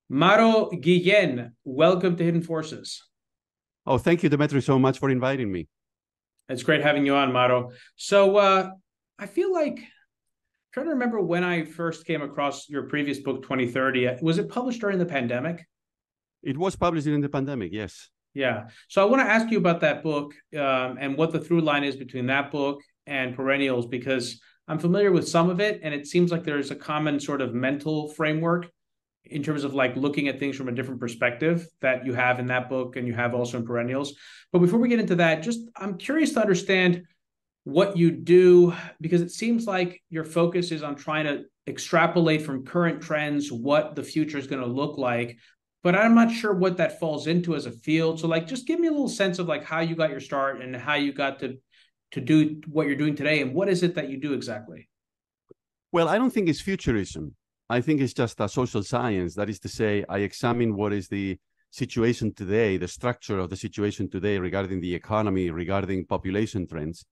Mauro Guillen, welcome to Hidden Forces. Oh, thank you, Demetri, so much for inviting me. It's great having you on, Mauro. So I feel like I'm trying to remember when I first came across your previous book, 2030. Was it published during the pandemic? It was published during the pandemic, yes. Yeah. So I want to ask you about that book and what the through line is between that book and Perennials, because I'm familiar with some of it, and it seems like there's a common sort of mental framework in terms of like looking at things from a different perspective that you have in that book and you have also in Perennials. But before we get into that, just I'm curious to understand what you do, because it seems like your focus is on trying to extrapolate from current trends what the future is going to look like. But I'm not sure what that falls into as a field. So like just give me a little sense of like how you got your start and how you got to do what you're doing today, and what is it that you do exactly? Well, I don't think it's futurism. I think it's just a social science. That is to say, I examine what is the situation today, the structure of the situation today regarding the economy, regarding population trends,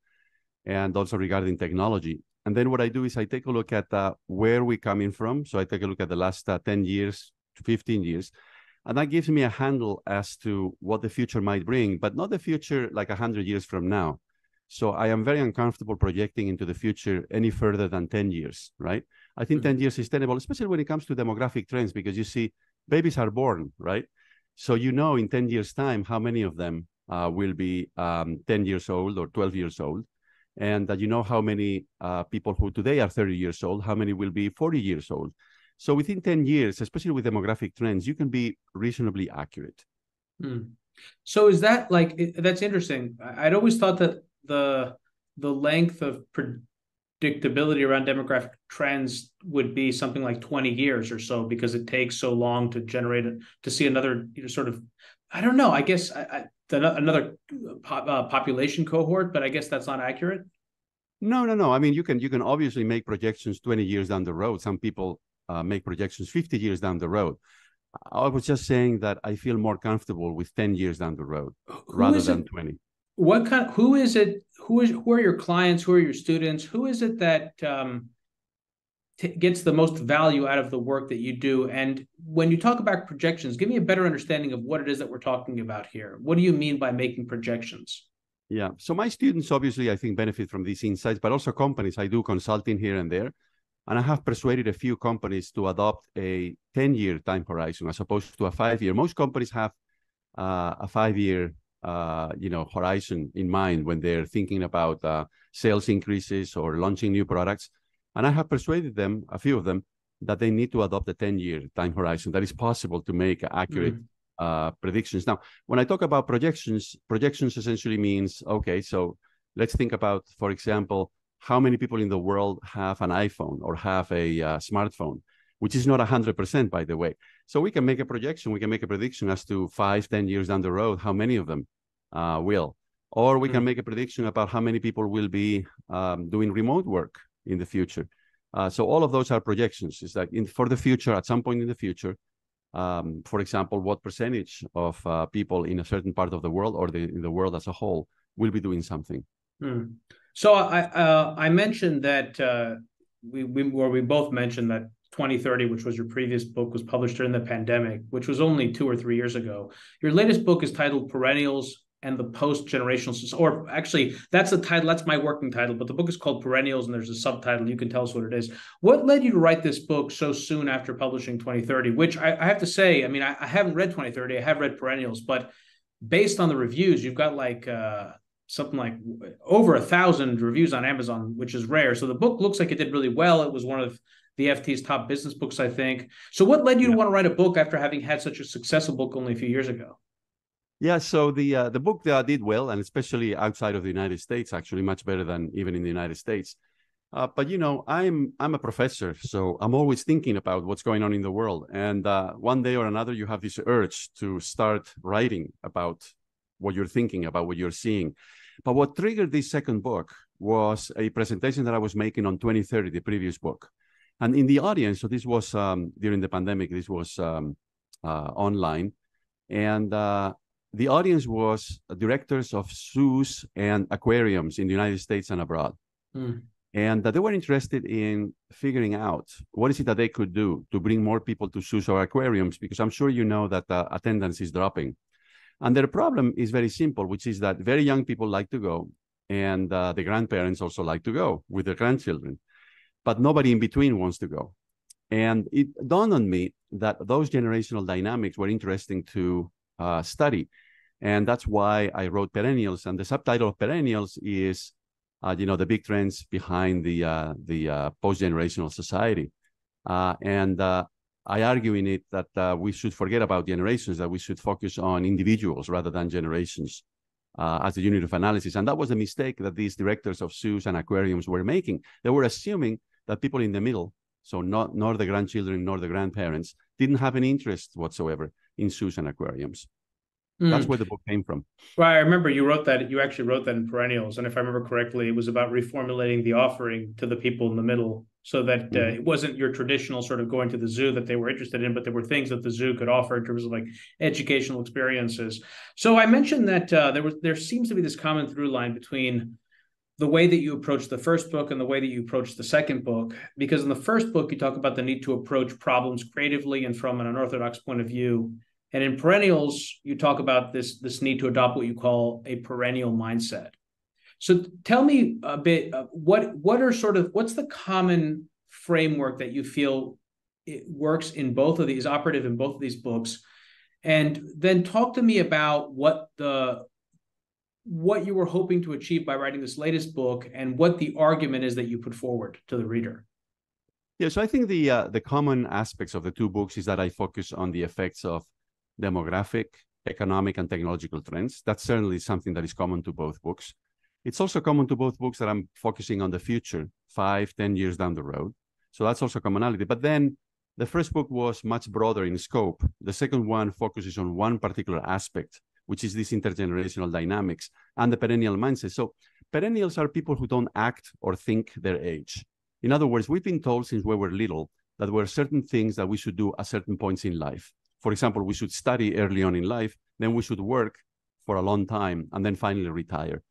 and also regarding technology. And then what I do is I take a look at where we're coming from. So I take a look at the last 10 years to 15 years. And that gives me a handle as to what the future might bring, but not the future like 100 years from now. So I am very uncomfortable projecting into the future any further than 10 years, right? I think 10 years is tenable, especially when it comes to demographic trends, because you see, babies are born, right? So you know in 10 years' time how many of them will be 10 years old or 12 years old. And you know how many people who today are 30 years old, how many will be 40 years old. So within 10 years, especially with demographic trends, you can be reasonably accurate. Hmm. So is that like that's interesting. I'd always thought that the length of predictability around demographic trends would be something like 20 years or so, because it takes so long to generate it, to see another sort of, I don't know, I guess another population cohort, but I guess that's not accurate. No, no, no. I mean, you can obviously make projections 20 years down the road. Some people make projections 50 years down the road. I was just saying that I feel more comfortable with 10 years down the road Who rather is than it? 20. What kind? Who is it? Who are your clients? Who are your students? Who is it that gets the most value out of the work that you do? And when you talk about projections, give me a better understanding of what it is that we're talking about here. What do you mean by making projections? Yeah. So my students, obviously, I think benefit from these insights, but also companies. I do consulting here and there. And I have persuaded a few companies to adopt a 10-year time horizon as opposed to a 5-year. Most companies have a 5-year horizon in mind when they're thinking about sales increases or launching new products. And I have persuaded them, a few of them, that they need to adopt a 10-year time horizon. That is possible to make accurate predictions. Now, when I talk about projections essentially means, okay, so let's think about, for example, how many people in the world have an iPhone or have a smartphone, which is not 100%, by the way. So we can make a projection, we can make a prediction as to 5, 10 years down the road, how many of them will. Or we can make a prediction about how many people will be doing remote work in the future. So all of those are projections. It's like for the future, at some point in the future, for example, what percentage of people in a certain part of the world or in the world as a whole will be doing something. So I mentioned that we both mentioned that 2030, which was your previous book, was published during the pandemic, which was only 2 or 3 years ago. Your latest book is titled Perennials and the Postgenerational Society, or actually, that's the title. That's my working title, but the book is called Perennials, and there's a subtitle. You can tell us what it is. What led you to write this book so soon after publishing 2030? Which I have to say, I mean, I haven't read 2030. I have read Perennials, but based on the reviews, you've got like something like over 1,000 reviews on Amazon, which is rare. So the book looks like it did really well. It was one of the FT's top business books, I think. So what led you to want to write a book after having had such a successful book only a few years ago? Yeah, so the book did well, and especially outside of the United States, actually much better than even in the United States. But you know, I'm a professor, so I'm always thinking about what's going on in the world. And one day or another, you have this urge to start writing about what you're thinking, about what you're seeing. But what triggered this second book was a presentation that I was making on 2030, the previous book. And in the audience, so this was during the pandemic, this was online. And the audience was directors of zoos and aquariums in the United States and abroad. And that they were interested in figuring out what is it that they could do to bring more people to zoos or aquariums, because I'm sure you know that attendance is dropping. And their problem is very simple, which is that very young people like to go, and the grandparents also like to go with their grandchildren, but nobody in between wants to go. And it dawned on me that those generational dynamics were interesting to study. And that's why I wrote Perennials. And the subtitle of Perennials is, the big trends behind the Postgenerational Society. I argue in it that we should forget about generations, that we should focus on individuals rather than generations as a unit of analysis. And that was a mistake that these directors of zoos and aquariums were making. They were assuming that people in the middle, so nor the grandchildren nor the grandparents, didn't have any interest whatsoever in zoos and aquariums. That's where the book came from. Well, I remember you actually wrote that in Perennials. And if I remember correctly, it was about reformulating the offering to the people in the middle so that it wasn't your traditional sort of going to the zoo that they were interested in, but there were things that the zoo could offer in terms of like educational experiences. So I mentioned that there seems to be this common through line between the way that you approach the first book and the way that you approach the second book, because in the first book, you talk about the need to approach problems creatively and from an unorthodox point of view. And in Perennials, you talk about this need to adopt what you call a perennial mindset. So tell me a bit, what's the common framework that you feel it works in both of these, operative in both of these books? And then talk to me about what you were hoping to achieve by writing this latest book and what the argument is that you put forward to the reader. Yeah, so I think the common aspects of the two books is that I focus on the effects of demographic, economic, and technological trends. That's certainly something that is common to both books. It's also common to both books that I'm focusing on the future, 5-10 years down the road. So that's also commonality. But then the first book was much broader in scope. The second one focuses on one particular aspect, which is this intergenerational dynamics and the perennial mindset. So perennials are people who don't act or think their age. In other words, we've been told since we were little that there were certain things that we should do at certain points in life. For example, we should study early on in life, then we should work for a long time, and then finally retire.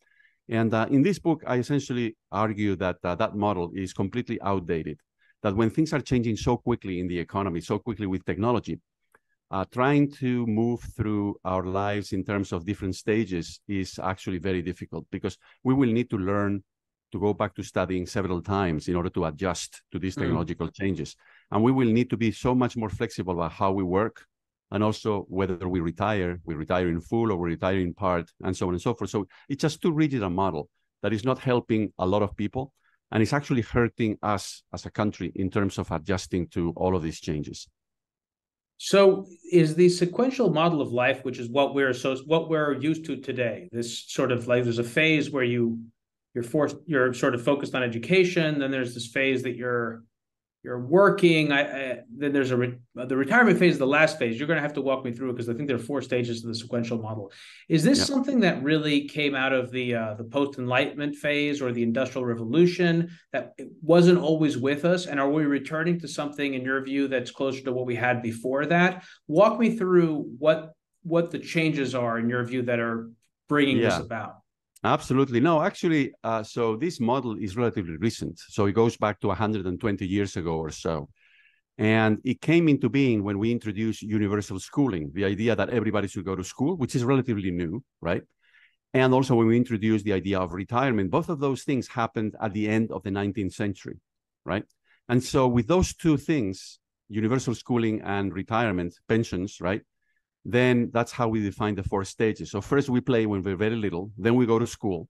And in this book, I essentially argue that that model is completely outdated, that when things are changing so quickly in the economy, so quickly with technology, trying to move through our lives in terms of different stages is actually very difficult, because we will need to learn to go back to studying several times in order to adjust to these technological changes. And we will need to be so much more flexible about how we work, and also whether we retire in full or we retire in part, and so on and so forth. So it's just too rigid a model that is not helping a lot of people, and it's actually hurting us as a country in terms of adjusting to all of these changes. So is the sequential model of life, which is what we're used to today, this sort of like, there's a phase where you're sort of focused on education, then there's this phase that you're working, then there's the retirement phase, the last phase. You're going to have to walk me through it, because I think there are 4 stages to the sequential model. Is this something that really came out of the post-enlightenment phase or the Industrial Revolution, that it wasn't always with us? And are we returning to something, in your view, that's closer to what we had before that? Walk me through what the changes are, in your view, that are bringing this about. Absolutely. No, actually, so this model is relatively recent. So it goes back to 120 years ago or so. And it came into being when we introduced universal schooling, the idea that everybody should go to school, which is relatively new, right? And also when we introduced the idea of retirement. Both of those things happened at the end of the 19th century, right? And so with those two things, universal schooling and retirement, pensions, right? Then that's how we define the 4 stages. So first we play when we're very little, then we go to school,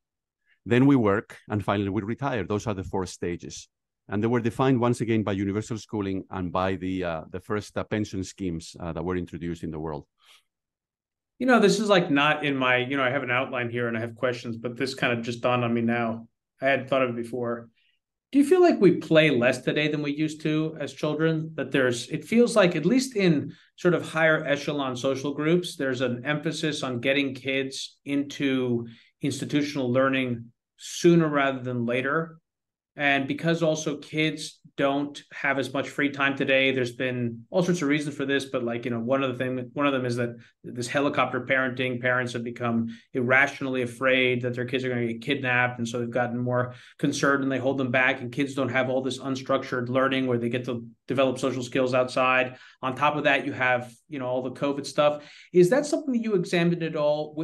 then we work, and finally we retire. Those are the 4 stages. And they were defined once again by universal schooling and by the first pension schemes that were introduced in the world. This is like not in my, I have an outline here and I have questions, but this kind of just dawned on me now. I hadn't thought of it before. Do you feel like we play less today than we used to as children? That it feels like, at least in sort of higher echelon social groups, there's an emphasis on getting kids into institutional learning sooner rather than later. And because also kids don't have as much free time today, there's been all sorts of reasons for this, but like, one of them is that this helicopter parenting, parents have become irrationally afraid that their kids are going to get kidnapped. And so they've gotten more concerned and they hold them back, and kids don't have all this unstructured learning where they get to develop social skills outside. On top of that, you have, all the COVID stuff. Is that something that you examined at all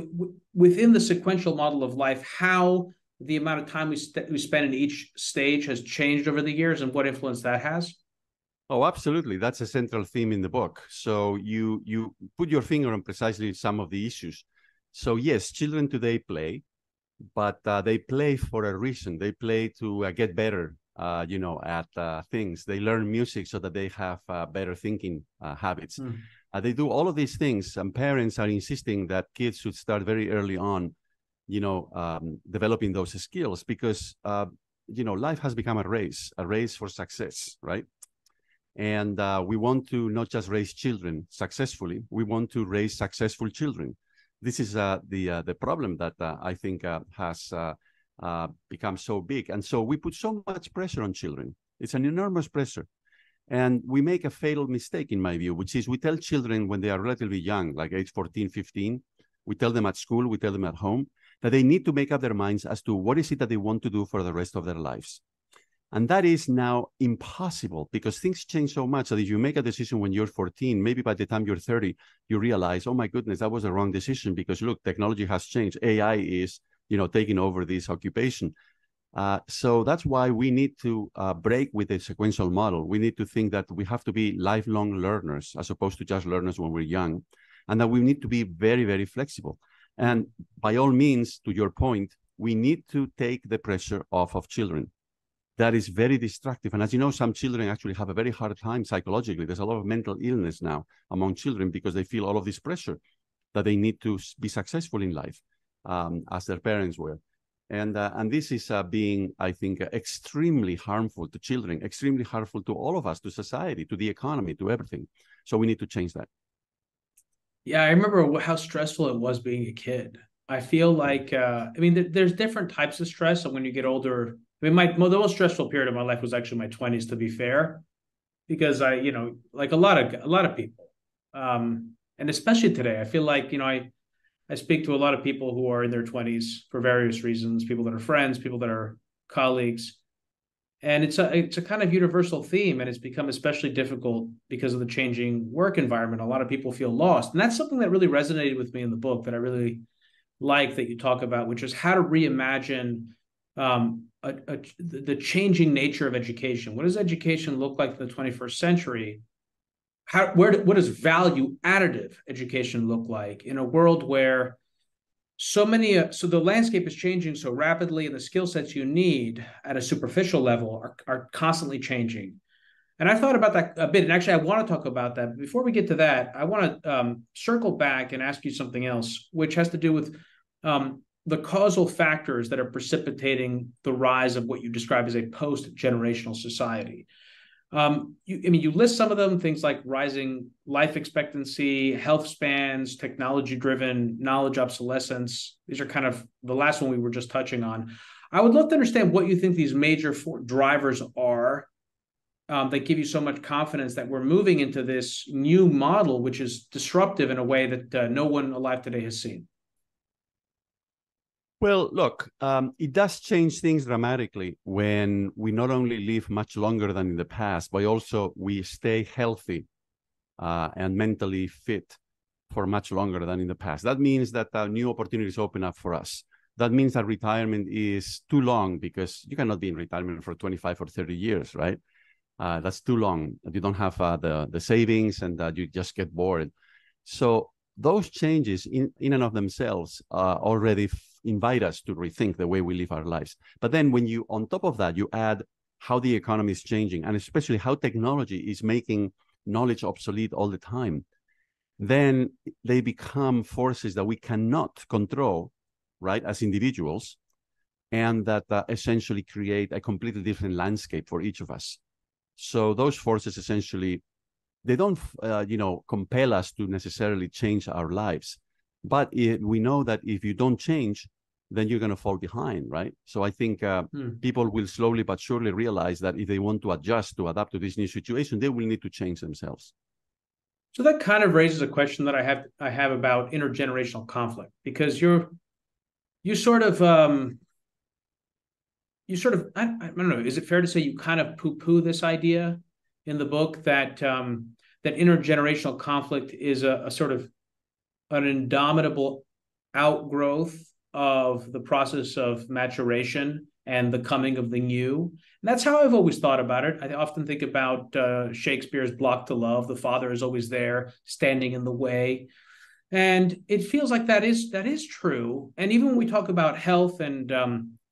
within the sequential model of life, how the amount of time we spend in each stage has changed over the years and what influence that has? Oh, absolutely. That's a central theme in the book. So you put your finger on precisely some of the issues. So yes, children today play, but they play for a reason. They play to get better, at things. They learn music so that they have better thinking habits. They do all of these things, and parents are insisting that kids should start very early on developing those skills because, life has become a race for success, right? And we want to not just raise children successfully, we want to raise successful children. This is the problem that I think has become so big. And so we put so much pressure on children. It's an enormous pressure. And we make a fatal mistake, in my view, which is we tell children when they are relatively young, like age 14, 15, we tell them at school, we tell them at home, that they need to make up their minds as to what is it that they want to do for the rest of their lives. And that is now impossible because things change so much that if you make a decision when you're 14, maybe by the time you're 30, you realize, oh my goodness, that was a wrong decision because look, technology has changed. AI is, taking over this occupation. So that's why we need to break with the sequential model. We need to think that we have to be lifelong learners as opposed to just learners when we're young, and that we need to be very, very flexible. And by all means, to your point, we need to take the pressure off of children. That is very destructive. And as you know, some children actually have a very hard time psychologically. There's a lot of mental illness now among children because they feel all of this pressure that they need to be successful in life, as their parents were. And this is being, I think, extremely harmful to children, extremely harmful to all of us, to society, to the economy, to everything. So we need to change that. Yeah, I remember how stressful it was being a kid. I feel like, there's different types of stress. And when you get older, the most stressful period of my life was actually my 20s, to be fair, because like a lot of people, and especially today, I feel like, I speak to a lot of people who are in their 20s for various reasons, people that are friends, people that are colleagues. And it's a kind of universal theme, and it's become especially difficult because of the changing work environment. A lot of people feel lost. And that's something that really resonated with me in the book that I really like that you talk about, which is how to reimagine the changing nature of education. What does education look like in the 21st century? What does value additive education look like in a world where so the landscape is changing so rapidly, and the skill sets you need at a superficial level are constantly changing. And I thought about that a bit. And actually, I want to talk about that. But before we get to that, I want to circle back and ask you something else, which has to do with the causal factors that are precipitating the rise of what you describe as a post-generational society. You list some of them, things like rising life expectancy, health spans, technology-driven knowledge obsolescence. These are kind of the last one we were just touching on. I would love to understand what you think these major drivers are that give you so much confidence that we're moving into this new model, which is disruptive in a way that no one alive today has seen. Well, look, it does change things dramatically when we not only live much longer than in the past, but also we stay healthy and mentally fit for much longer than in the past. That means that new opportunities open up for us. That means that retirement is too long because you cannot be in retirement for 25 or 30 years, right? That's too long. You don't have the savings and you just get bored. So those changes in and of themselves already invite us to rethink the way we live our lives. But then when you, on top of that, you add how the economy is changing, and especially how technology is making knowledge obsolete all the time, then they become forces that we cannot control, right, as individuals, and that essentially create a completely different landscape for each of us. So those forces essentially, they don't, compel us to necessarily change our lives. But we know that if you don't change, then you're going to fall behind, right? So I think people will slowly but surely realize that if they want to adjust, to adapt to this new situation, they will need to change themselves. So that kind of raises a question that I have about intergenerational conflict, because you sort of I don't know, is it fair to say you kind of poo-poo this idea in the book that that intergenerational conflict is a sort of an indomitable outgrowth of the process of maturation and the coming of the new? And that's how I've always thought about it. I often think about Shakespeare's Block to Love. The father is always there, standing in the way. And it feels like that is true. And even when we talk about health and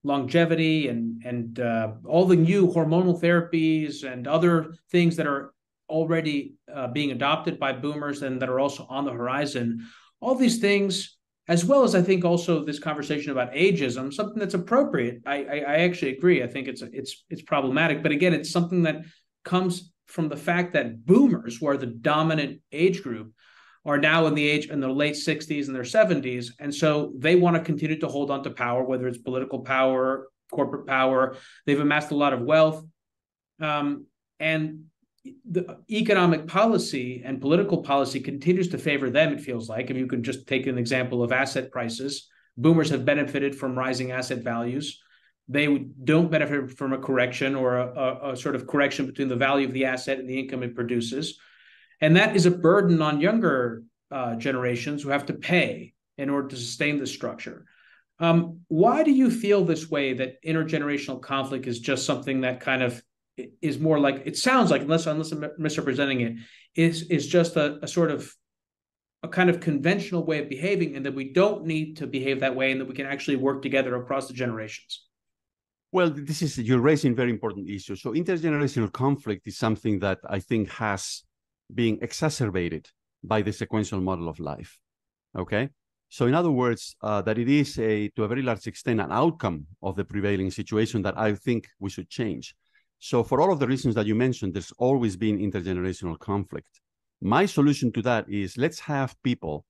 longevity and all the new hormonal therapies and other things that are already being adopted by boomers and that are also on the horizon, all these things, as well as I think also this conversation about ageism, something that's appropriate. I actually agree. I think it's problematic, but again, it's something that comes from the fact that boomers, who are the dominant age group, are now in the late 60s and their 70s, and so they want to continue to hold on to power, whether it's political power, corporate power. They've amassed a lot of wealth, and the economic policy and political policy continues to favor them, it feels like. If you can just take an example of asset prices, boomers have benefited from rising asset values. They don't benefit from a correction or a sort of correction between the value of the asset and the income it produces. And that is a burden on younger generations who have to pay in order to sustain the structure. Why do you feel this way, that intergenerational conflict is just something that kind of is more like, it sounds like, unless I'm misrepresenting it, is just a sort of a kind of conventional way of behaving, and that we don't need to behave that way, and that we can actually work together across the generations? Well, you're raising very important issues. So intergenerational conflict is something that I think has been exacerbated by the sequential model of life. Okay? So in other words, that it is to a very large extent an outcome of the prevailing situation that I think we should change. So for all of the reasons that you mentioned, there's always been intergenerational conflict. My solution to that is, let's have people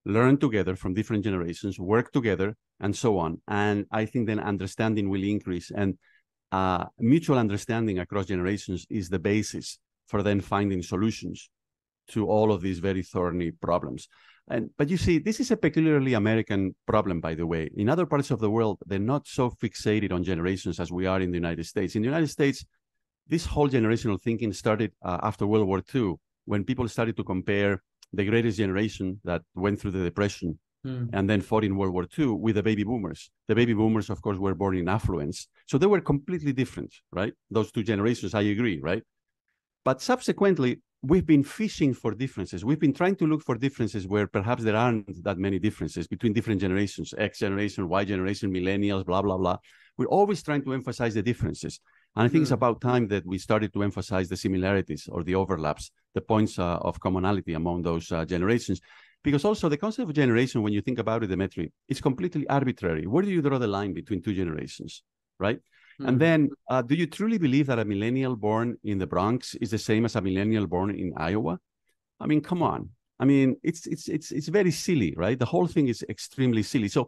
learn together from different generations, work together, and so on. And I think then understanding will increase, and mutual understanding across generations is the basis for then finding solutions to all of these very thorny problems. But you see, this is a peculiarly American problem, by the way. In other parts of the world, they're not so fixated on generations as we are in the United States. In the United States, this whole generational thinking started after World War II, when people started to compare the greatest generation that went through the Depression and then fought in World War II with the baby boomers. The baby boomers, of course, were born in affluence. So they were completely different, right? Those two generations, I agree, right? But subsequently, we've been fishing for differences. We've been trying to look for differences where perhaps there aren't that many differences between different generations, X generation, Y generation, millennials, blah, blah, blah. We're always trying to emphasize the differences. And I think it's about time that we started to emphasize the similarities or the overlaps, the points of commonality among those generations. Because also the concept of generation, when you think about it, Demetri, it's completely arbitrary. Where do you draw the line between two generations, right? And then, do you truly believe that a millennial born in the Bronx is the same as a millennial born in Iowa? I mean, come on. I mean, it's very silly, right? The whole thing is extremely silly. So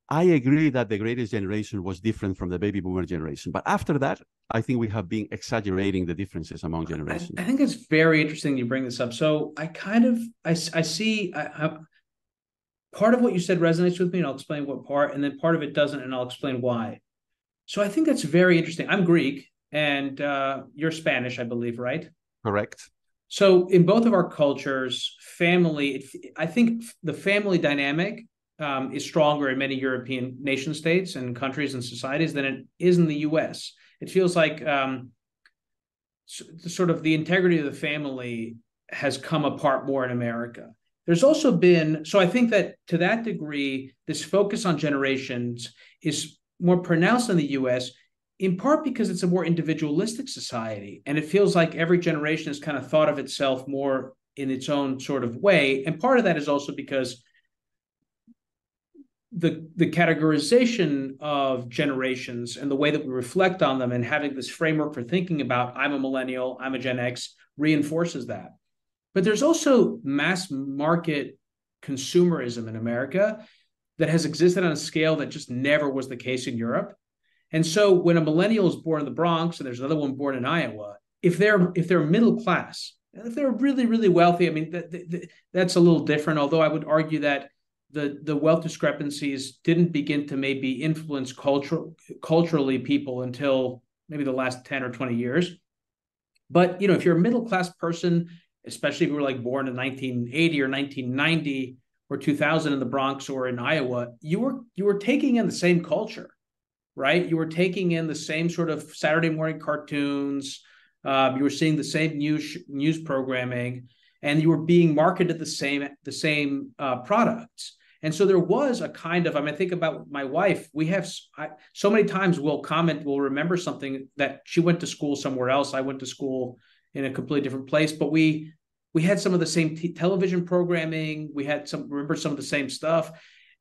I agree that the greatest generation was different from the baby boomer generation. But after that, I think we have been exaggerating the differences among generations. I think it's very interesting you bring this up. So I see part of what you said resonates with me, and I'll explain what part, and then part of it doesn't, and I'll explain why. So I think that's very interesting. I'm Greek, and you're Spanish, I believe, right? Correct. So in both of our cultures, I think the family dynamic is stronger in many European nation states and countries and societies than it is in the US. It feels like sort of the integrity of the family has come apart more in America. There's also been, so I think that to that degree, this focus on generations is more pronounced in the US, in part because it's a more individualistic society. And it feels like every generation has kind of thought of itself more in its own sort of way. And part of that is also because the categorization of generations and the way that we reflect on them and having this framework for thinking about, I'm a millennial, I'm a Gen X, reinforces that. But there's also mass market consumerism in America that has existed on a scale that just never was the case in Europe. And so when a millennial is born in the Bronx and there's another one born in Iowa, if they're middle class, if they're really, really wealthy, I mean, that's a little different, although I would argue that the wealth discrepancies didn't begin to maybe influence culturally people until maybe the last 10 or 20 years. But, if you're a middle class person, especially if you were like born in 1980 or 1990 or 2000 in the Bronx or in Iowa, you were taking in the same culture, right? You were taking in the same sort of Saturday morning cartoons. You were seeing the same news programming, and you were being marketed the same products. And so there was a kind of, I mean, think about my wife. So many times we'll remember something that she went to school somewhere else. I went to school in a completely different place, but we had some of the same television programming. Remember some of the same stuff.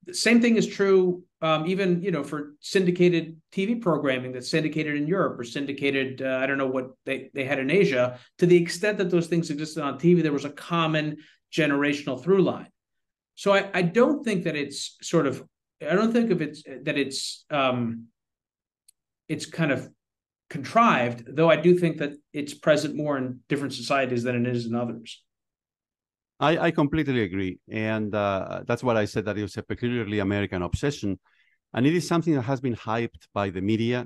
The same thing is true, even, for syndicated TV programming that's syndicated in Europe or syndicated, I don't know what they had in Asia. To the extent that those things existed on TV, there was a common generational through line. So I don't think that it's it's kind of contrived, though I do think that it's present more in different societies than it is in others. I completely agree. And that's what I said, that it was a peculiarly American obsession. And it is something that has been hyped by the media,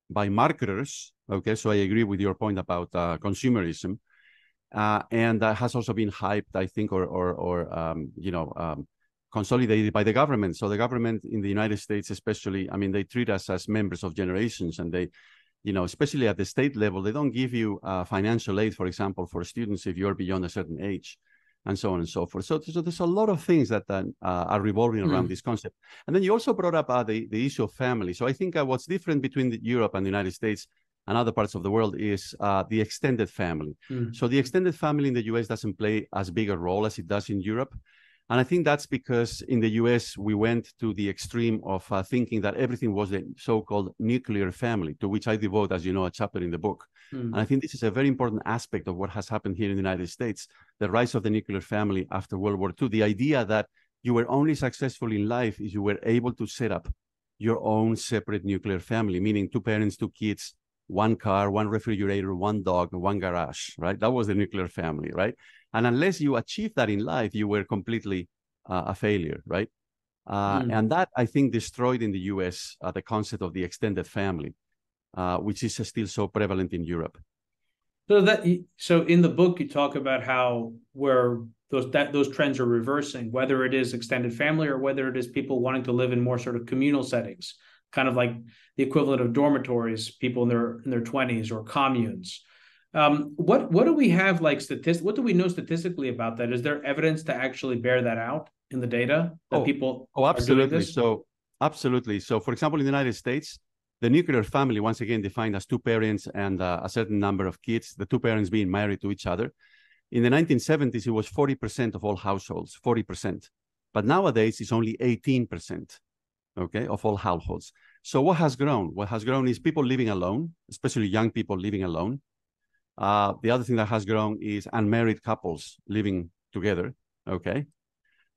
by marketers. Okay, so I agree with your point about consumerism. And that has also been hyped, I think, consolidated by the government. So the government in the United States, especially, I mean, they treat us as members of generations, and they, especially at the state level, they don't give you financial aid, for example, for students if you're beyond a certain age, and so on and so forth. So there's a lot of things that are revolving around this concept. And then you also brought up the issue of family. So I think what's different between Europe and the United States and other parts of the world is the extended family. So the extended family in the US doesn't play as big a role as it does in Europe. And I think that's because in the US, we went to the extreme of thinking that everything was the so-called nuclear family, to which I devote, as you know, a chapter in the book. And I think this is a very important aspect of what has happened here in the United States, the rise of the nuclear family after World War II, the idea that you were only successful in life if you were able to set up your own separate nuclear family, meaning 2 parents, 2 kids, 1 car, 1 refrigerator, 1 dog, 1 garage, right? That was the nuclear family, right? And unless you achieved that in life, you were completely a failure, right? And that, I think, destroyed in the US the concept of the extended family, which is still so prevalent in Europe. So in the book, you talk about how those trends are reversing, whether it is extended family or whether it is people wanting to live in more sort of communal settings, kind of like the equivalent of dormitories, people in their 20s, or communes. What do we have what do we know statistically about that? Is there evidence to actually bear that out in the data that people are doing this? Absolutely. So for example, in the United States, the nuclear family, once again defined as 2 parents and a certain number of kids, the 2 parents being married to each other. In the 1970s, it was 40% of all households, 40%. But nowadays, it's only 18%, okay, of all households. So what has grown? What has grown is people living alone, especially young people living alone. The other thing that has grown is unmarried couples living together, okay?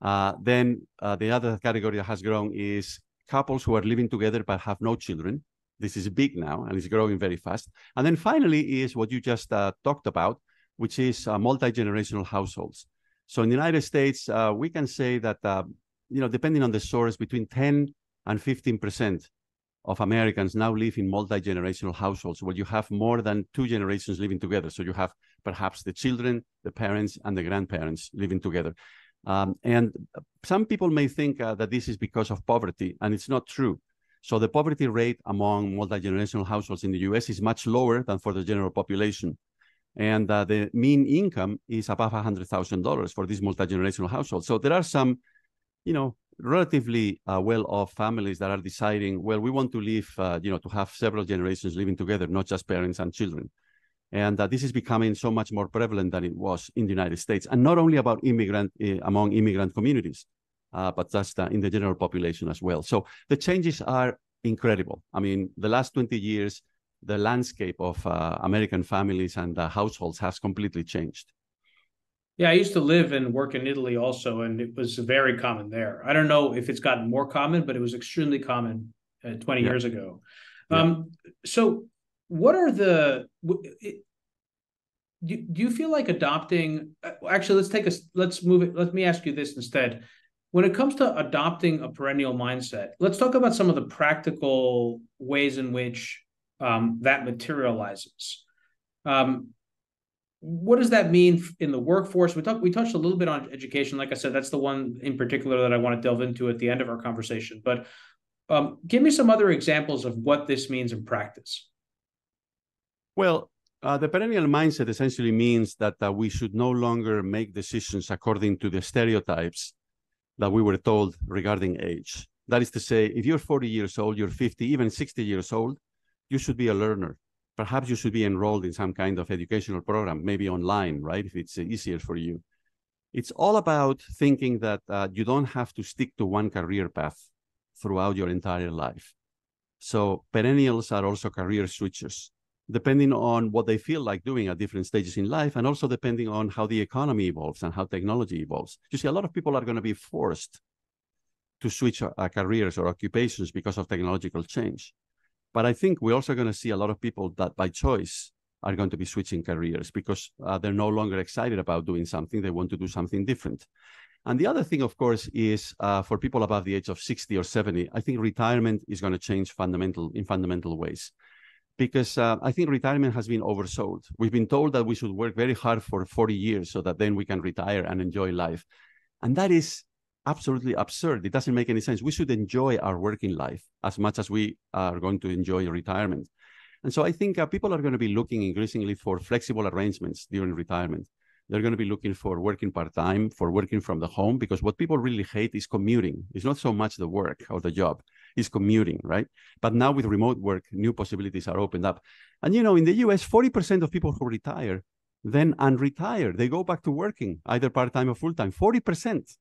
Then the other category that has grown is couples who are living together but have no children. This is big now, and it's growing very fast. And then finally is what you just talked about, which is multi-generational households. So in the United States, we can say that, depending on the source, between 10 and 15% of Americans now live in multi-generational households where you have more than 2 generations living together. So you have perhaps the children, the parents, and the grandparents living together. And some people may think that this is because of poverty, and it's not true. So the poverty rate among multi-generational households in the US is much lower than for the general population. And the mean income is above $100,000 for these multi-generational households. So there are some, relatively well-off families that are deciding, well, we want to live, to have several generations living together, not just parents and children. And this is becoming so much more prevalent than it was in the United States. And not only about among immigrant communities, but just in the general population as well. So the changes are incredible. I mean, the last 20 years, the landscape of American families and households has completely changed. Yeah, I used to live and work in Italy also, and it was very common there. I don't know if it's gotten more common, but it was extremely common 20 Yeah, years ago. yeah. So what are do you feel like adopting, actually, let's move it. Let me ask you this instead. When it comes to adopting a perennial mindset, let's talk about some of the practical ways in which that materializes. Um, what does that mean in the workforce? We touched a little bit on education. Like I said, that's the one in particular that I want to delve into at the end of our conversation. But give me some other examples of what this means in practice. Well, the perennial mindset essentially means that we should no longer make decisions according to the stereotypes that we were told regarding age. That is to say, if you're 40 years old, you're 50, even 60 years old, you should be a learner. Perhaps you should be enrolled in some kind of educational program, maybe online, right? If it's easier for you. It's all about thinking that you don't have to stick to one career path throughout your entire life. So perennials are also career switchers, depending on what they feel like doing at different stages in life, and also depending on how the economy evolves and how technology evolves. You see, a lot of people are going to be forced to switch careers or occupations because of technological change. But I think we're also going to see a lot of people that by choice are going to be switching careers because they're no longer excited about doing something. They want to do something different. And the other thing, of course, is for people above the age of 60 or 70, I think retirement is going to change in fundamental ways. Because I think retirement has been oversold. We've been told that we should work very hard for 40 years so that then we can retire and enjoy life. And that is absolutely absurd. It doesn't make any sense. We should enjoy our working life as much as we are going to enjoy retirement. And so I think people are going to be looking increasingly for flexible arrangements during retirement. They're going to be looking for working part-time, for working from the home, because what people really hate is commuting. It's not so much the work or the job, it's commuting, right? But now with remote work, new possibilities are opened up. And, you know, in the US, 40% of people who retire then unretire. They go back to working, either part-time or full-time, 40%.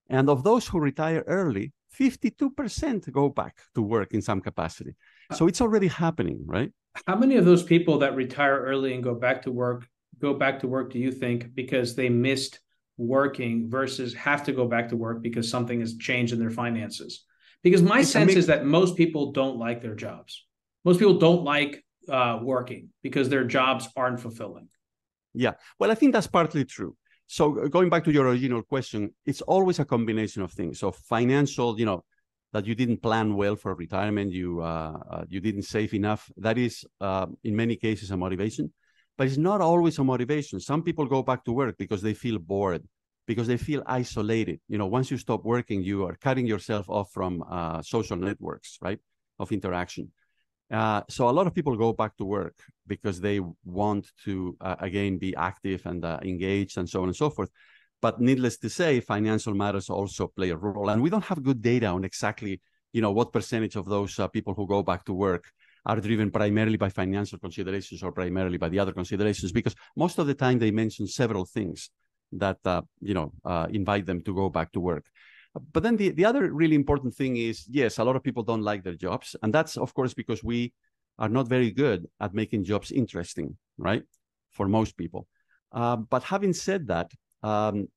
And of those who retire early, 52% go back to work in some capacity. So it's already happening, right? How many of those people that retire early and go back to work, do you think, because they missed working versus have to go back to work because something has changed in their finances? Because my It's a sense mix. is that most people don't like their jobs. Most people don't like working because their jobs aren't fulfilling. Yeah, well, I think that's partly true. So going back to your original question, it's always a combination of things. So financial, you know, that you didn't plan well for retirement, you didn't save enough. That is, in many cases, a motivation, but it's not always a motivation. Some people go back to work because they feel bored, because they feel isolated. You know, once you stop working, you are cutting yourself off from social networks, right, of interaction. So a lot of people go back to work because they want to, again, be active and engaged and so on and so forth. But needless to say, financial matters also play a role. And we don't have good data on exactly, you know, what percentage of those people who go back to work are driven primarily by financial considerations or primarily by the other considerations, because most of the time they mention several things that, invite them to go back to work. But then the other really important thing is, yes, a lot of people don't like their jobs. And that's, of course, because we are not very good at making jobs interesting, right? For most people. But having said that,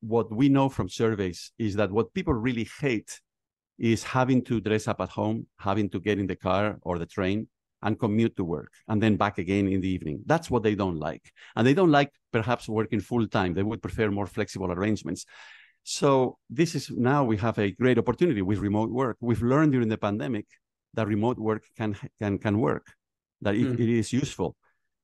what we know from surveys is that what people really hate is having to dress up at home, having to get in the car or the train and commute to work and then back again in the evening. That's what they don't like. And they don't like perhaps working full time. They would prefer more flexible arrangements. So this is now we have a great opportunity with remote work. We've learned during the pandemic that remote work can work, that it is useful.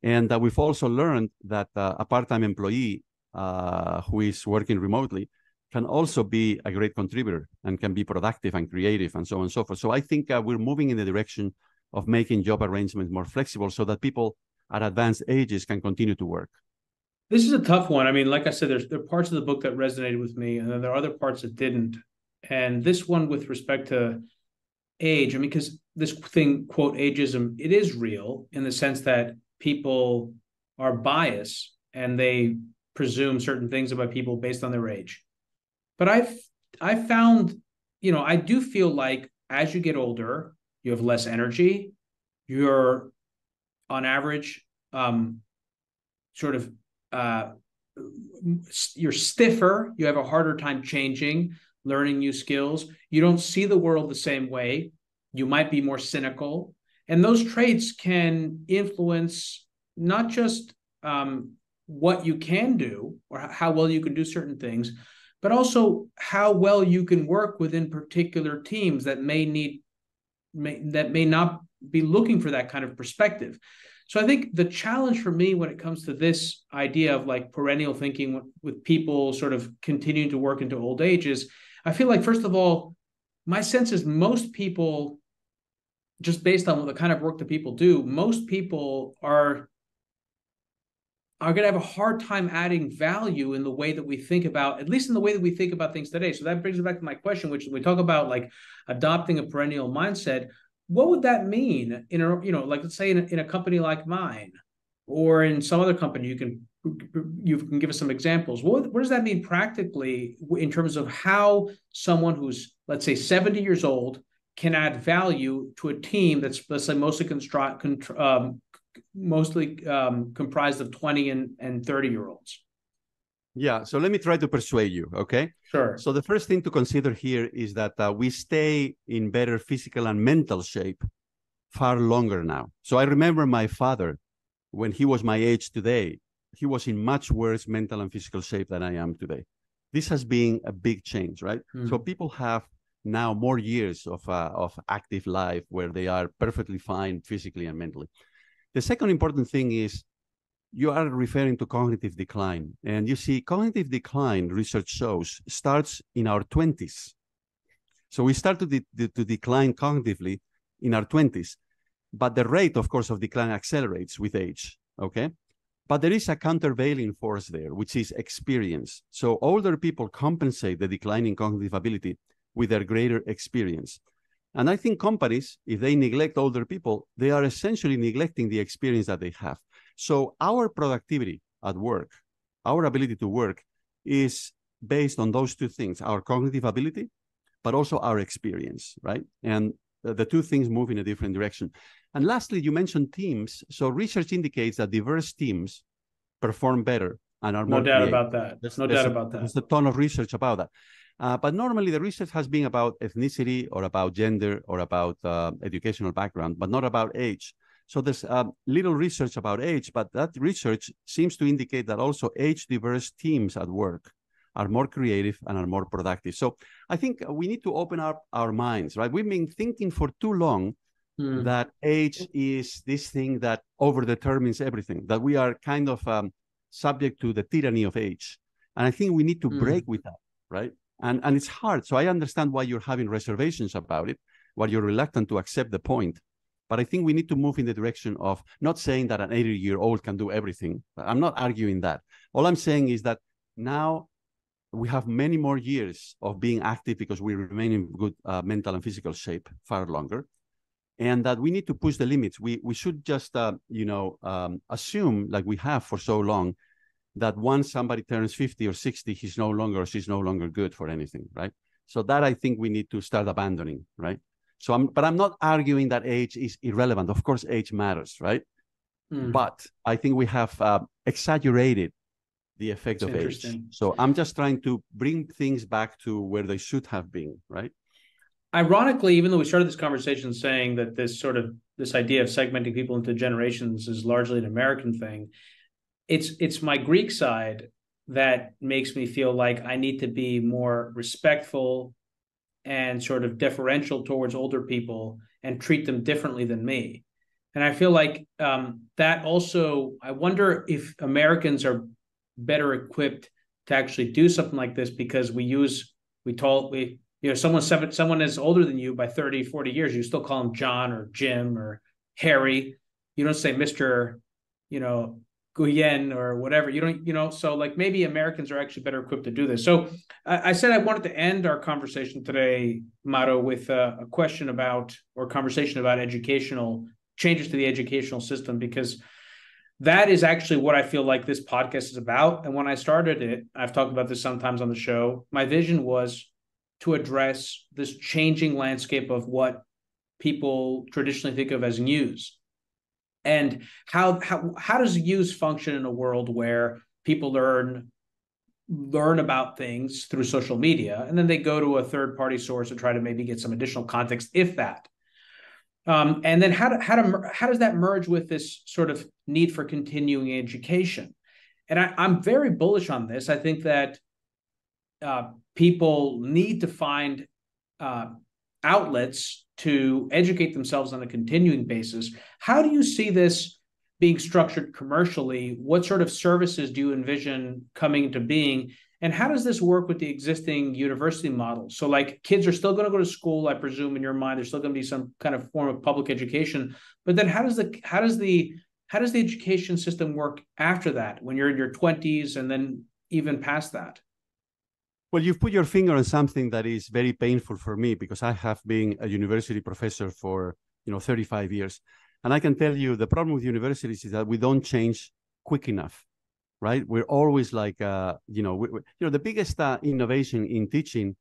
And that we've also learned that a part-time employee who is working remotely can also be a great contributor and can be productive and creative and so on and so forth. So I think we're moving in the direction of making job arrangements more flexible so that people at advanced ages can continue to work. This is a tough one. I mean, like I said, there are parts of the book that resonated with me, and then there are other parts that didn't. And this one, with respect to age, I mean, because this thing, quote, ageism, it is real in the sense that people are biased and they presume certain things about people based on their age. But I found, I do feel like as you get older, you have less energy. You're on average sort of you're stiffer, you have a harder time changing, learning new skills. You don't see the world the same way. You might be more cynical. And those traits can influence not just what you can do or how well you can do certain things, but also how well you can work within particular teams that may not be looking for that kind of perspective. So I think the challenge for me when it comes to this idea of like perennial thinking with people sort of continuing to work into old age is, I feel like, first of all, my sense is most people, just based on the kind of work that people do, most people are going to have a hard time adding value in the way that we think about, at least in the way that we think about things today. So that brings me back to my question, which we talk about like adopting a perennial mindset. What would that mean in a, like let's say in a company like mine, or in some other company? You can give us some examples. What does that mean practically in terms of how someone who's, let's say, 70 years old can add value to a team that's, let's say, mostly comprised of 20 and 30-year-olds? Yeah, so let me try to persuade you, okay? Sure. So the first thing to consider here is that we stay in better physical and mental shape far longer now. So I remember my father, when he was my age today, he was in much worse mental and physical shape than I am today. This has been a big change, right? So people have now more years of active life where they are perfectly fine physically and mentally. The second important thing is you are referring to cognitive decline. And you see, cognitive decline, research shows, starts in our 20s. So we start to decline cognitively in our 20s. But the rate, of course, of decline accelerates with age, okay? But there is a countervailing force there, which is experience. So older people compensate the declining cognitive ability with their greater experience. And I think companies, if they neglect older people, they are essentially neglecting the experience that they have. So our productivity at work, our ability to work, is based on those two things, our cognitive ability, but also our experience, right? And the two things move in a different direction. And lastly, you mentioned teams. So research indicates that diverse teams perform better and are more creative. No doubt about that. No doubt about that. There's a ton of research about that. But normally the research has been about ethnicity or about gender or about educational background, but not about age. So there's little research about age, but that research seems to indicate that also age-diverse teams at work are more creative and are more productive. So I think we need to open up our minds, right? We've been thinking for too long that age is this thing that overdetermines everything, that we are kind of subject to the tyranny of age. And I think we need to break with that, right? And it's hard. So I understand why you're having reservations about it, why you're reluctant to accept the point. But I think we need to move in the direction of not saying that an 80-year-old can do everything. I'm not arguing that. All I'm saying is that now we have many more years of being active because we remain in good mental and physical shape far longer. And that we need to push the limits. We should just, assume, like we have for so long, that once somebody turns 50 or 60, he's no longer or she's no longer good for anything, right? So that I think we need to start abandoning, right? But I'm not arguing that age is irrelevant. Of course, age matters, right? But I think we have exaggerated the effect of age. So I'm just trying to bring things back to where they should have been, right? Ironically, even though we started this conversation saying that this idea of segmenting people into generations is largely an American thing, it's my Greek side that makes me feel like I need to be more respectful and sort of deferential towards older people and treat them differently than me. And I feel like that also, I wonder if Americans are better equipped to actually do something like this because someone is older than you by 30, 40 years, you still call them John or Jim or Harry. You don't say Mr., Guillen or whatever. You don't, so like maybe Americans are actually better equipped to do this. So I said I wanted to end our conversation today, Mauro, with a question about, or conversation about educational changes to the educational system, because that is actually what I feel like this podcast is about. And when I started it, I've talked about this sometimes on the show, my vision was to address this changing landscape of what people traditionally think of as news. And how does use function in a world where people learn about things through social media, and then they go to a third-party source to try to maybe get some additional context, if that. And then how does that merge with this sort of need for continuing education? And I'm very bullish on this. I think that people need to find outlets to educate themselves on a continuing basis. How do you see this being structured commercially? What sort of services do you envision coming into being? And how does this work with the existing university model? So like kids are still going to go to school, I presume in your mind, there's still going to be some kind of form of public education. But then how does the education system work after that, when you're in your 20s and then even past that? Well, you've put your finger on something that is very painful for me, because I have been a university professor for 35 years. And I can tell you the problem with universities is that we don't change quick enough, right? We're always like, the biggest innovation in teaching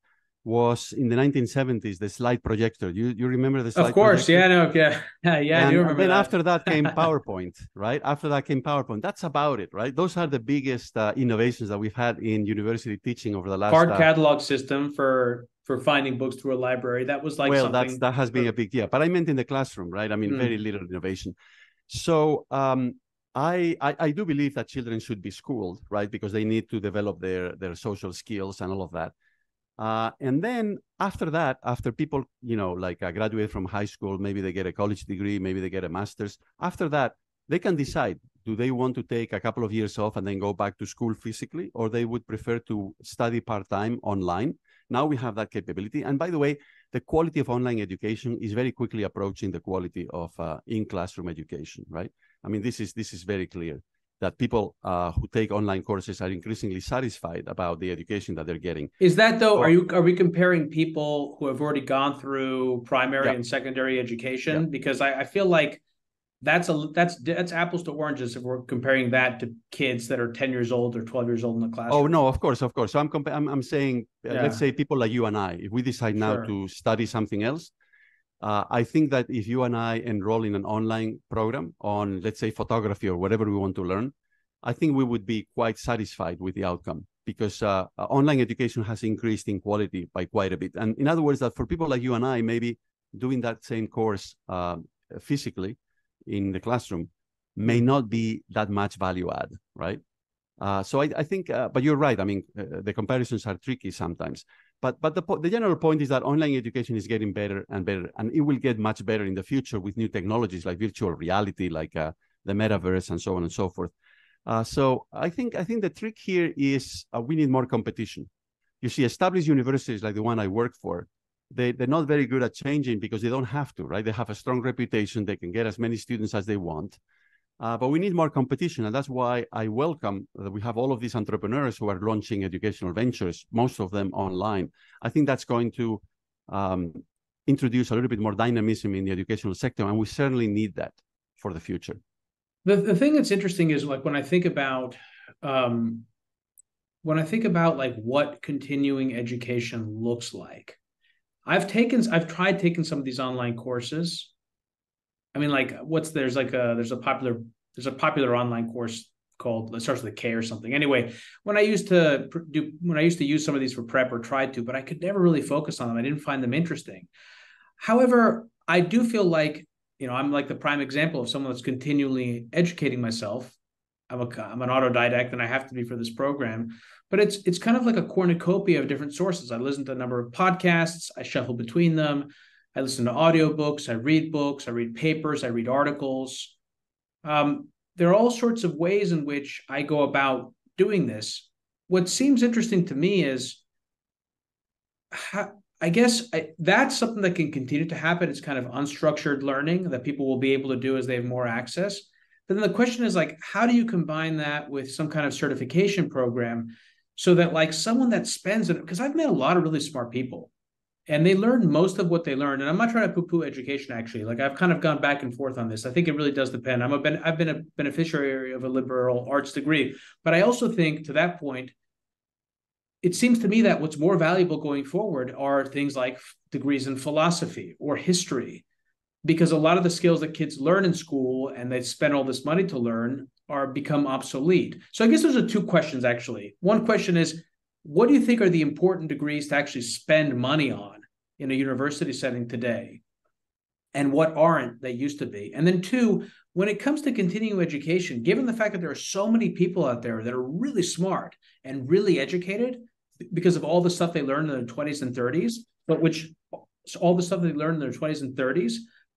was in the 1970s, the slide projector. You remember the slide Of course, projector? I do remember and then that. after that came PowerPoint, right? After that came PowerPoint. That's about it, right? Those are the biggest innovations that we've had in university teaching over the last... Card catalog system for finding books through a library. That was like something... that has been a big deal. But I meant in the classroom, right? I mean, very little innovation. So I do believe that children should be schooled, right? Because they need to develop their social skills and all of that. And then after that, after people, graduate from high school, maybe they get a college degree, maybe they get a master's. After that, they can decide, do they want to take a couple of years off and then go back to school physically, or they would prefer to study part-time online. Now we have that capability. And by the way, the quality of online education is very quickly approaching the quality of in-classroom education, right? I mean, this is very clear that people who take online courses are increasingly satisfied about the education that they're getting. Is that though? Are we comparing people who have already gone through primary and secondary education? Because I feel like that's apples to oranges if we're comparing that to kids that are 10 years old or 12 years old in the classroom. Oh no, of course. So I'm saying, let's say people like you and I, if we decide now to study something else, I think that if you and I enroll in an online program on, let's say, photography or whatever we want to learn, I think we would be quite satisfied with the outcome, because online education has increased in quality by quite a bit. And in other words, that for people like you and I, maybe doing that same course physically in the classroom may not be that much value add, right? So I think, but you're right. I mean, the comparisons are tricky sometimes. But the general point is that online education is getting better and better, and it will get much better in the future with new technologies like virtual reality, like the metaverse, and so on and so forth. So I think the trick here is we need more competition. You see, established universities like the one I work for, they're not very good at changing because they don't have to, right? They have a strong reputation. They can get as many students as they want. But we need more competition, and that's why I welcome that we have all of these entrepreneurs who are launching educational ventures, most of them online. I think that's going to introduce a little bit more dynamism in the educational sector, and we certainly need that for the future. The thing that's interesting is, like, when I think about like what continuing education looks like, I've tried taking some of these online courses. I mean, like, there's a popular online course called, it starts with a K or something. Anyway, when I used to use some of these for prep, or tried to, but I could never really focus on them. I didn't find them interesting. However, I do feel like, I'm like the prime example of someone that's continually educating myself. I'm an autodidact, and I have to be for this program. But it's kind of like a cornucopia of different sources. I listen to a number of podcasts. I shuffle between them. I listen to audiobooks, I read papers, I read articles. There are all sorts of ways in which I go about doing this. What seems interesting to me is, that's something that can continue to happen. It's kind of unstructured learning that people will be able to do as they have more access. But then the question is, like, how do you combine that with some kind of certification program so that, like, someone that spends it, because I've met a lot of really smart people, and they learn most of what they learn. And I'm not trying to poo-poo education, actually. Like, I've kind of gone back and forth on this. I think it really does depend. I've been a beneficiary of a liberal arts degree. But I also think, to that point, it seems to me that what's more valuable going forward are things like degrees in philosophy or history, because a lot of the skills that kids learn in school and they spend all this money to learn are become obsolete. So I guess those are two questions, actually. One question is, what do you think are the important degrees to actually spend money on in a university setting today? And what aren't they used to be? And then two, when it comes to continuing education, given the fact that there are so many people out there that are really smart and really educated because of all the stuff they learned in their 20s and 30s, but which all the stuff they learned in their 20s and 30s,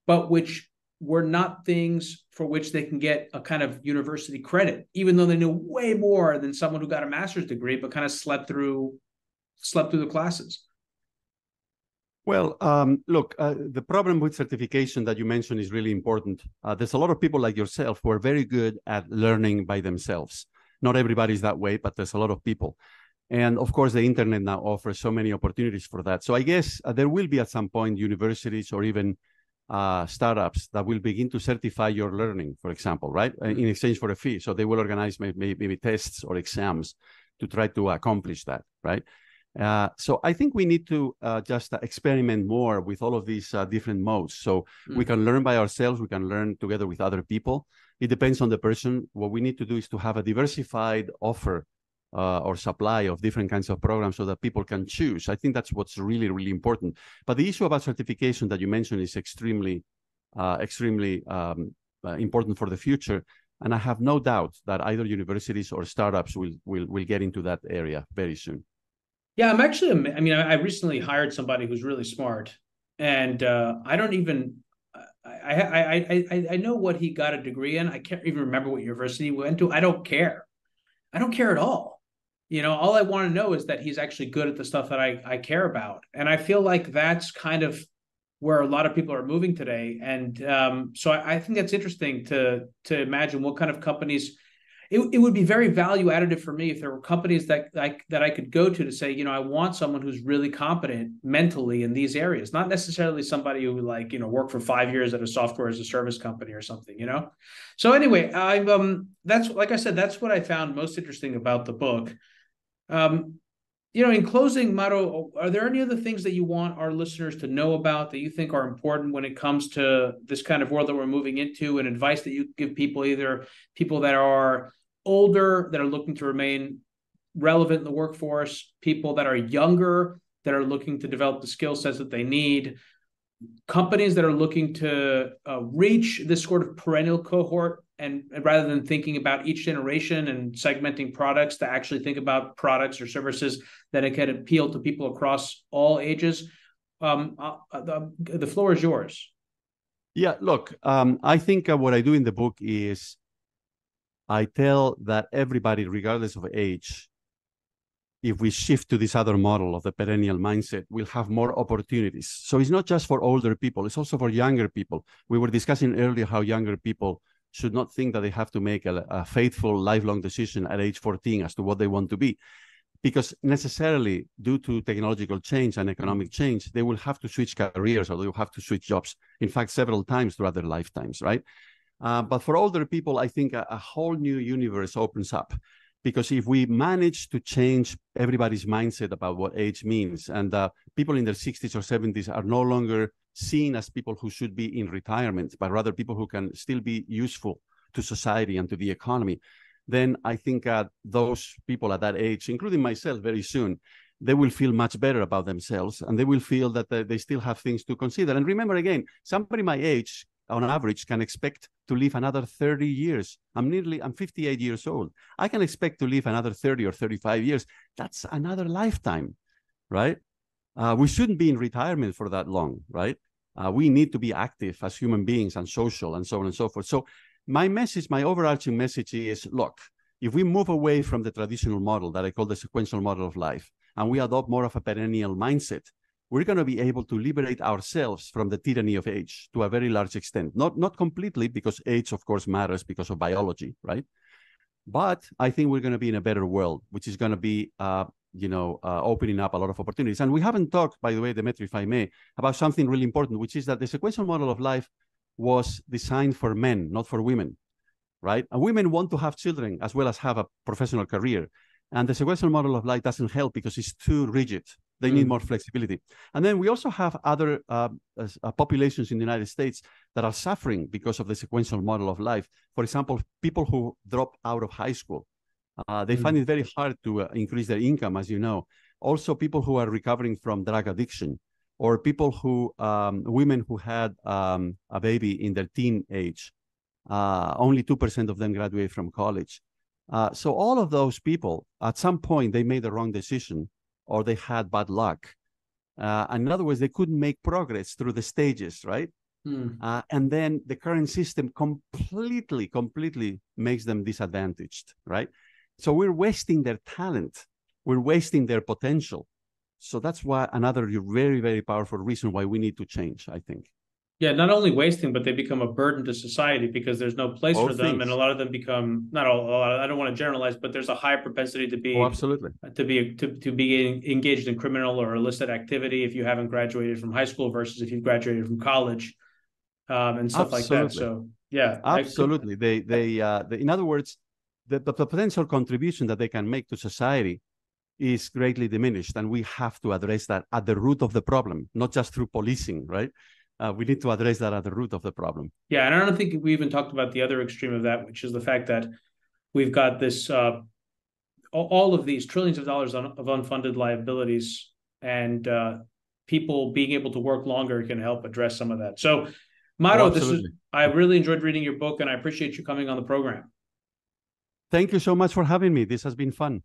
but which were not things for which they can get a kind of university credit, even though they knew way more than someone who got a master's degree, but kind of slept through the classes. Well, look, the problem with certification that you mentioned is really important. There's a lot of people like yourself who are very good at learning by themselves. Not everybody's that way, but there's a lot of people. And of course, the internet now offers so many opportunities for that. So I guess there will be at some point universities or even startups that will begin to certify your learning, for example, right? In exchange for a fee. So they will organize maybe tests or exams to try to accomplish that, right? So I think we need to just experiment more with all of these different modes. So we can learn by ourselves. We can learn together with other people. It depends on the person. What we need to do is to have a diversified offer or supply of different kinds of programs so that people can choose. I think that's what's really, really important. But the issue about certification that you mentioned is extremely important for the future. And I have no doubt that either universities or startups will get into that area very soon. Yeah, I recently hired somebody who's really smart, and I don't even, I know what he got a degree in. I can't even remember what university he went to. I don't care. I don't care at all. All I want to know is that he's actually good at the stuff that I care about. And I feel like that's kind of where a lot of people are moving today. And so I think that's interesting to imagine what kind of companies. It would be very value additive for me if there were companies that I could go to say, I want someone who's really competent mentally in these areas, not necessarily somebody who worked for 5 years at a software as a service company or something, So anyway, that's, like I said, that's what I found most interesting about the book. In closing, Mauro, are there any other things that you want our listeners to know about that you think are important when it comes to this kind of world that we're moving into, and advice that you give people, either people that are older that are looking to remain relevant in the workforce, people that are younger that are looking to develop the skill sets that they need, companies that are looking to reach this sort of perennial cohort, and rather than thinking about each generation and segmenting products, to actually think about products or services that it can appeal to people across all ages. The floor is yours. Yeah, look, I think what I do in the book is I tell that everybody, regardless of age, if we shift to this other model of the perennial mindset, will have more opportunities. So it's not just for older people, it's also for younger people. We were discussing earlier how younger people should not think that they have to make a faithful lifelong decision at age 14 as to what they want to be. Because necessarily, due to technological change and economic change, they will have to switch careers, or they will have to switch jobs, in fact, several times throughout their lifetimes, right? But for older people, I think a whole new universe opens up, because if we manage to change everybody's mindset about what age means, and people in their 60s or 70s are no longer seen as people who should be in retirement, but rather people who can still be useful to society and to the economy, then I think those people at that age, including myself very soon, they will feel much better about themselves, and they will feel that they still have things to consider. And remember, again, somebody my age, on average, can expect to live another 30 years. I'm 58 years old. I can expect to live another 30 or 35 years. That's another lifetime, right? We shouldn't be in retirement for that long, right? We need to be active as human beings and social and so on and so forth. So my message, my overarching message is, look, if we move away from the traditional model that I call the sequential model of life, and we adopt more of a perennial mindset, we're going to be able to liberate ourselves from the tyranny of age to a very large extent. Not completely, because age, of course, matters because of biology, right? But I think we're going to be in a better world, which is going to be, opening up a lot of opportunities. And we haven't talked, by the way, Demetri, if I may, about something really important, which is that the sequential model of life was designed for men, not for women, right? And women want to have children as well as have a professional career. And the sequential model of life doesn't help because it's too rigid. They need more flexibility. And then we also have other populations in the United States that are suffering because of the sequential model of life. For example, people who drop out of high school, they find it very hard to increase their income, as you know. Also, people who are recovering from drug addiction, or people who, women who had a baby in their teen age. Only 2% of them graduate from college. So all of those people, at some point, they made the wrong decision or they had bad luck. In other words, they couldn't make progress through the stages, right? And then the current system completely makes them disadvantaged, right? So we're wasting their talent. We're wasting their potential. So that's why another very, very powerful reason why we need to change, I think. Yeah, not only wasting, but they become a burden to society because there's no place for them, and a lot of them become not all. A lot, I don't want to generalize, but there's a high propensity to be absolutely to be engaged in criminal or illicit activity if you haven't graduated from high school versus if you've graduated from college, and stuff like that. So yeah, absolutely. In other words, the potential contribution that they can make to society is greatly diminished, and we have to address that at the root of the problem, not just through policing, right? We need to address that at the root of the problem. Yeah, and I don't think we even talked about the other extreme of that, which is the fact that we've got this all of these trillions of dollars of unfunded liabilities, and people being able to work longer can help address some of that. So, Mauro, I really enjoyed reading your book, and I appreciate you coming on the program. Thank you so much for having me. This has been fun.